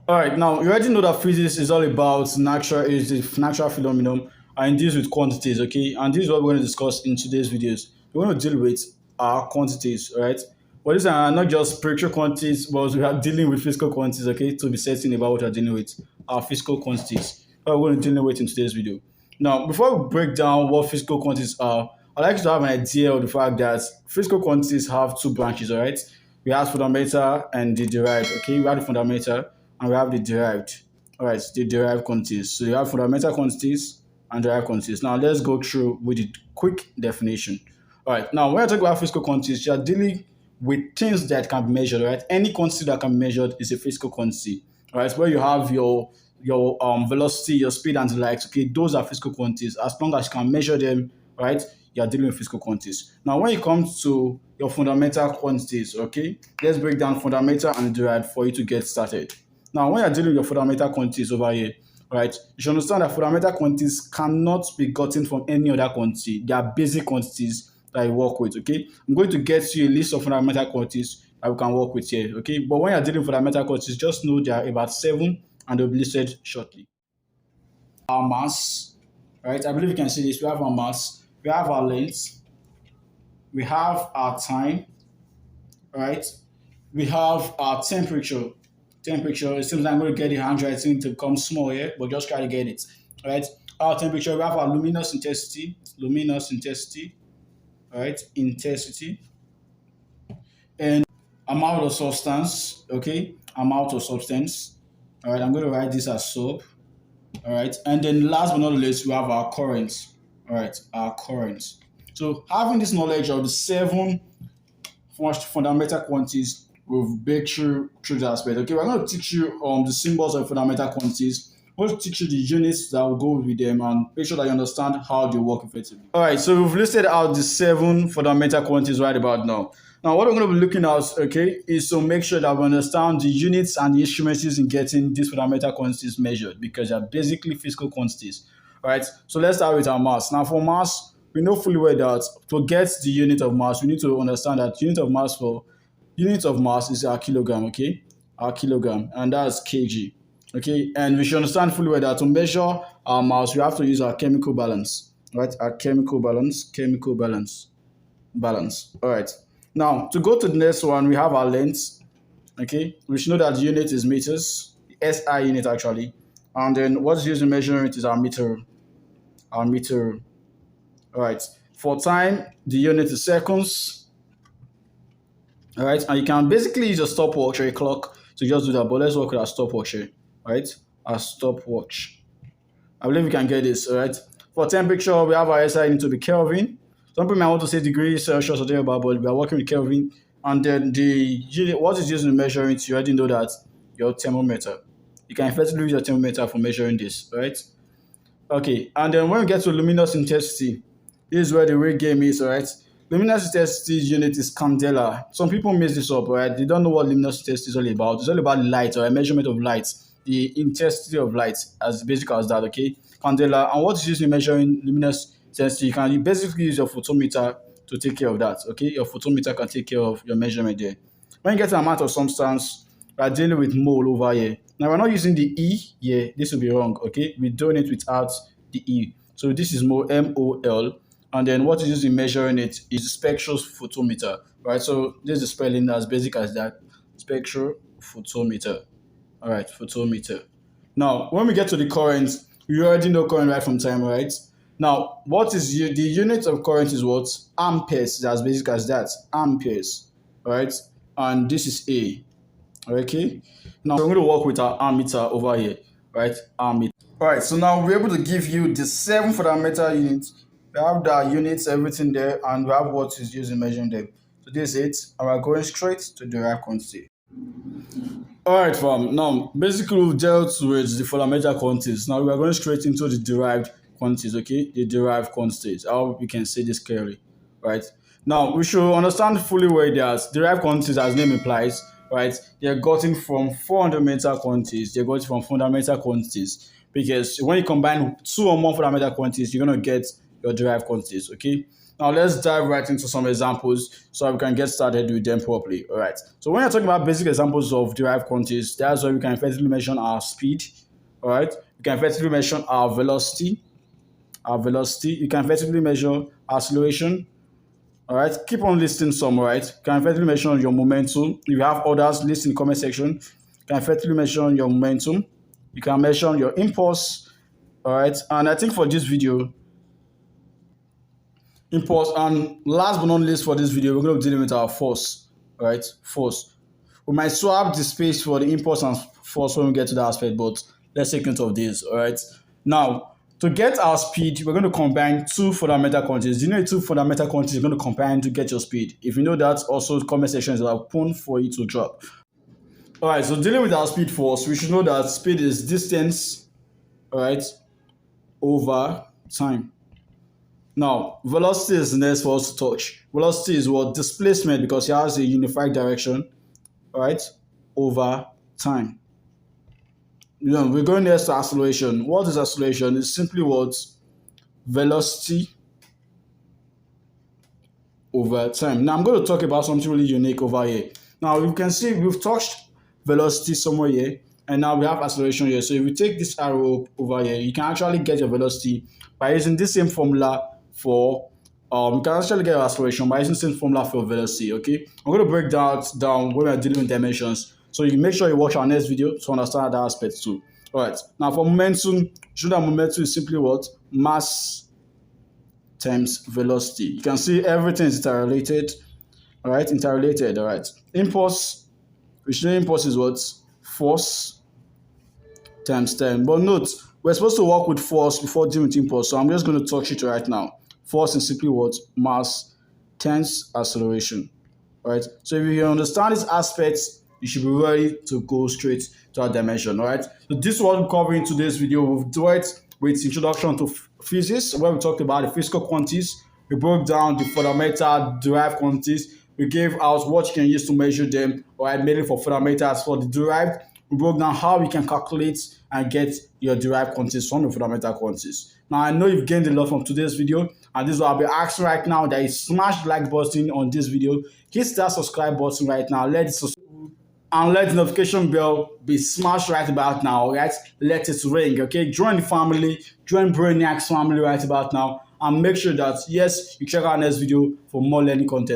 All right, now you already know that physics is all about natural phenomenon and it deals with quantities, okay? And this is what we're going to discuss in today's videos. We're going to deal with our quantities, all right? But these are not just spiritual quantities, but we are dealing with physical quantities, okay? To be certain about what we're dealing with, our physical quantities. What we're going to deal with in today's video. Now, before we break down what physical quantities are, I'd like you to have an idea of the fact that physical quantities have two branches, all right? We have fundamental and the derived, okay? We have the fundamental and we have the derived. All right, the derived quantities. So you have fundamental quantities and derived quantities. Now let's go through with the quick definition. All right, now when I talk about physical quantities, you are dealing with things that can be measured. Right, any quantity that can be measured is a physical quantity. All right, where you have your velocity, your speed, and the likes. Okay, those are physical quantities. As long as you can measure them, right, you are dealing with physical quantities. Now, when it comes to your fundamental quantities, okay, let's break down fundamental and derived for you to get started. Now, when you're dealing with your fundamental quantities over here, right, you should understand that fundamental quantities cannot be gotten from any other quantity. They are basic quantities that you work with, okay? I'm going to get you a list of fundamental quantities that we can work with here, okay? But when you're dealing with fundamental quantities, just know there are about 7 and they'll be listed shortly. Our mass, right? I believe you can see this. We have our mass, we have our length, we have our time, right? We have our temperature. Temperature, it seems like I'm going to get the handwriting to become small here, but just try to get it, right? Our temperature, we have our luminous intensity, right? Intensity, and amount of substance, okay? Amount of substance, all right? I'm going to write this as soap, all right? And then last but not least, we have our current, all right? Our current. So having this knowledge of the 7 fundamental quantities we've break through the aspect. Okay, we're going to teach you the symbols of fundamental quantities. We're going to teach you the units that will go with them and make sure that you understand how they work effectively. All right, so we've listed out the 7 fundamental quantities right about now. Now, what we're going to be looking at, okay, is to make sure that we understand the units and the instruments used in getting these fundamental quantities measured because they're basically physical quantities. All right, so let's start with our mass. Now, for mass, we know fully well that to get the unit of mass, we need to understand that unit of mass is our kilogram, okay? Our kilogram, and that's kg, okay? And we should understand fully well that to measure our mass, we have to use our chemical balance, right? Our chemical balance. All right. Now, to go to the next one, we have our length, okay? We should know that the unit is meters, the SI unit actually. And then what's used in measuring it is our meter, our meter. All right. For time, the unit is seconds. All right, and you can basically use a stopwatch or a clock to just do that. But let's work with our stopwatch here, right? Our stopwatch. I believe we can get this, all right? For temperature, we have our SI need to be Kelvin. Some people might want to say degrees Celsius or thereabout, but we are working with Kelvin. And then what is used in measuring it, you already know that your thermometer. You can effectively use your thermometer for measuring this, right? Okay, and then when we get to luminous intensity, this is where the real game is, all right? Luminous intensity unit is candela. Some people mix this up, right? They don't know what luminous intensity is all about. It's all about light or a measurement of light, the intensity of light, as basic as that, okay? Candela. And what is used in measuring luminous intensity? You basically use your photometer to take care of that, okay? Your photometer can take care of your measurement there. When you get an amount of substance, we're dealing with mole over here. Now, we're not using the E here. This will be wrong, okay? We're doing it without the E. So this is mole, M-O-L. And then what is used in measuring it is spectrophotometer, right? So this is the spelling as basic as that, spectrophotometer. All right, photometer. Now, when we get to the current, you already know current right from time, right? Now, the unit of current is what? Amperes, as basic as that, amperes, all right? And this is A, okay? Now, we're going to work with our ammeter over here, right? Ammeter. All right, so now we're able to give you the 7 fundamental units. We have the units, everything there, and we have what is used in measuring them. So this is it, and we're going straight to derived quantity. All right, fam. Now, basically, we've dealt with the fundamental quantities. Now, we are going straight into the derived quantities, okay? The derived quantities. I hope we can see this clearly, right? Now, we should understand fully where they are. Derived quantities, as name implies, right? They're gotten from fundamental quantities. They're gotten from fundamental quantities. Because when you combine 2 or more fundamental quantities, you're going to get your derived quantities, okay? Now let's dive right into some examples so we can get started with them properly. All right. So when you're talking about basic examples of derived quantities, that's where we can effectively mention our speed. All right. We can effectively mention our velocity. Our velocity. You can effectively measure acceleration. All right. Keep on listing some. All right. You can effectively measure your momentum. If you have others, list in the comment section. You can effectively measure your momentum. You can measure your impulse. All right. And I think for this video, impulse, and last but not least for this video, we're going to be dealing with our force. All right. Force. We might swap the space for the impulse and force when we get to that aspect, but let's take note of this. All right. Now, to get our speed, we're going to combine two fundamental quantities. Do you know two fundamental quantities you're going to combine to get your speed? If you know that, also comment section is open for you to drop. All right, so dealing with our speed force, we should know that speed is distance, all right, over time. Now, velocity is the next for us to touch. Velocity is what? Displacement, because it has a unified direction, all right, over time. We're going next to acceleration. What is acceleration? It's simply what? Velocity over time. Now I'm going to talk about something really unique over here. Now you can see we've touched velocity somewhere here, and now we have acceleration here. So if you take this arrow over here, you can actually get your velocity by using this same formula for you can actually get your acceleration by using the same formula for velocity. Okay, I'm going to break that down when we're dealing with dimensions. So you make sure you watch our next video to understand that aspect too. All right. Now for momentum, show that momentum is simply what? Mass times velocity. You can see everything is interrelated. All right, interrelated. All right. Impulse, which the impulse is what? Force times time. But note, we're supposed to work with force before dealing with impulse. So I'm just going to touch it right now. Force is simply what? Mass times acceleration. All right. So if you understand these aspects, you should be ready to go straight to that dimension. All right. So this is what we're covering in today's video. We've done it with introduction to physics, where we talked about the physical quantities. We broke down the fundamental derived quantities. We gave out what you can use to measure them, all right, mainly for fundamentals. For the derived, we broke down how you can calculate and get your derived quantities from the fundamental quantities. Now, I know you've gained a lot from today's video, and this is what I'll be asking right now, that you smash the like button on this video, hit that subscribe button right now, and let the notification bell be smashed right about now, right? Let it ring, okay? Join the family, join Brainiac's family right about now, and make sure that, yes, you check out our next video for more learning content.